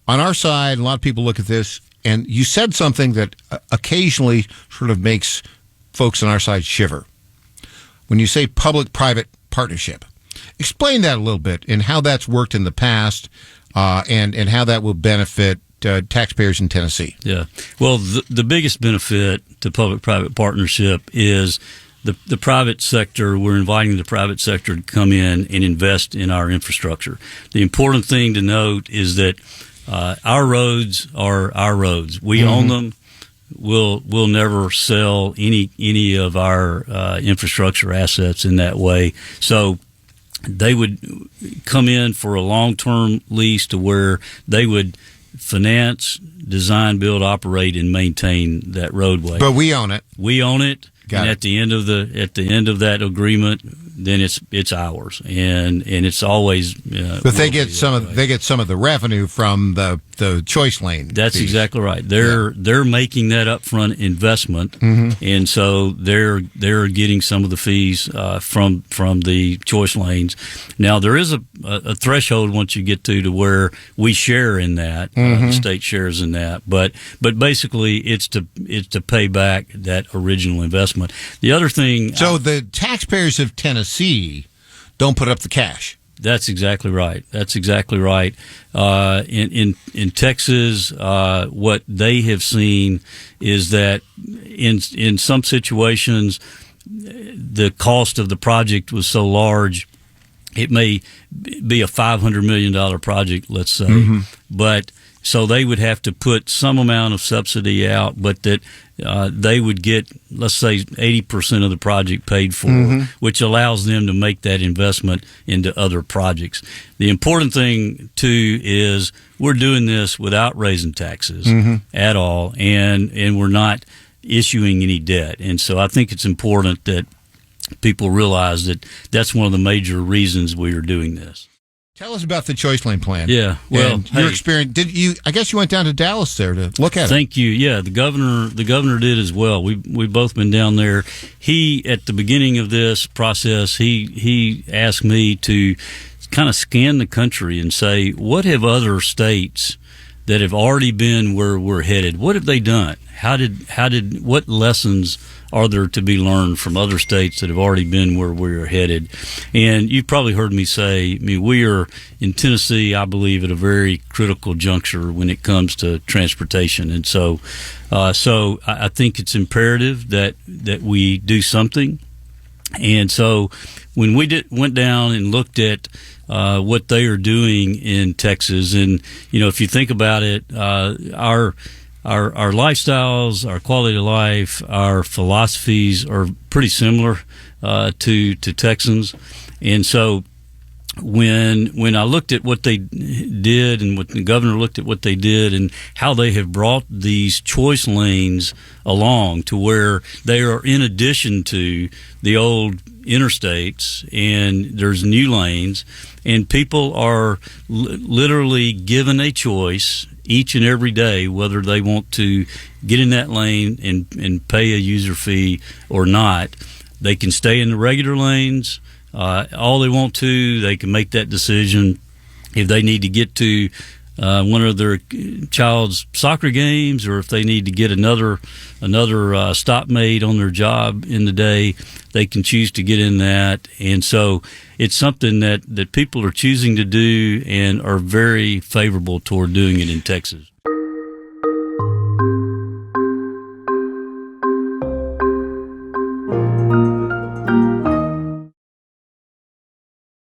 on our side, a lot of people look at this, and you said something that occasionally sort of makes folks on our side shiver. When you say public-private partnership, explain that a little bit and how that's worked in the past, and how that will benefit taxpayers in Tennessee. Yeah. Well, the biggest benefit to public-private partnership is the private sector. We're inviting the private sector to come in and invest in our infrastructure. The important thing to note is that our roads are our roads. We own them. We'll never sell any of our infrastructure assets in that way. So they would come in for a long-term lease to where they would finance, design, build, operate, and maintain that roadway. But we own it. We own it. Got and it. at the end of that agreement, then it's ours, and it's always. But they get some of the revenue from the choice lane. That's fees. exactly right. They're making that upfront investment, and so they're getting some of the fees from the choice lanes. Now there is a threshold once you get to where we share in that, the state shares in that, but basically it's to pay back that original investment. The other thing, so the taxpayers of Tennessee don't put up the cash. That's exactly right. In Texas, what they have seen is that in some situations, the cost of the project was so large, it may be a $500 million project, let's say, but so they would have to put some amount of subsidy out, but that they would get, let's say, 80% of the project paid for, which allows them to make that investment into other projects. The important thing, too, is we're doing this without raising taxes at all, and we're not issuing any debt. And so I think it's important that people realize that that's one of the major reasons we are doing this. Tell us about the choice lane plan. Yeah, well, and your experience. I guess you went down to Dallas there to look at it. Thank you. Yeah, the governor did as well. We've both been down there. He, at the beginning of this process, he asked me to kind of scan the country and say, what have other states that have already been where we're headed? What have they done? What lessons are there to be learned from other states that have already been where we're headed? And you've probably heard me say, we are in Tennessee, I believe, at a very critical juncture when it comes to transportation. And so I think it's imperative that we do something. And so when we went down and looked at what they are doing in Texas, and if you think about it, our lifestyles, our quality of life, our philosophies are pretty similar to Texans, and so when I looked at what they did, and what the governor looked at what they did, and how they have brought these choice lanes along to where they are in addition to the old interstates, and there's new lanes, and people are literally given a choice each and every day whether they want to get in that lane and pay a user fee or not. They can stay in the regular lanes all they want to. They can make that decision if they need to get to one of their child's soccer games, or if they need to get another stop made on their job in the day, they can choose to get in that. And so it's something that people are choosing to do and are very favorable toward doing it in Texas.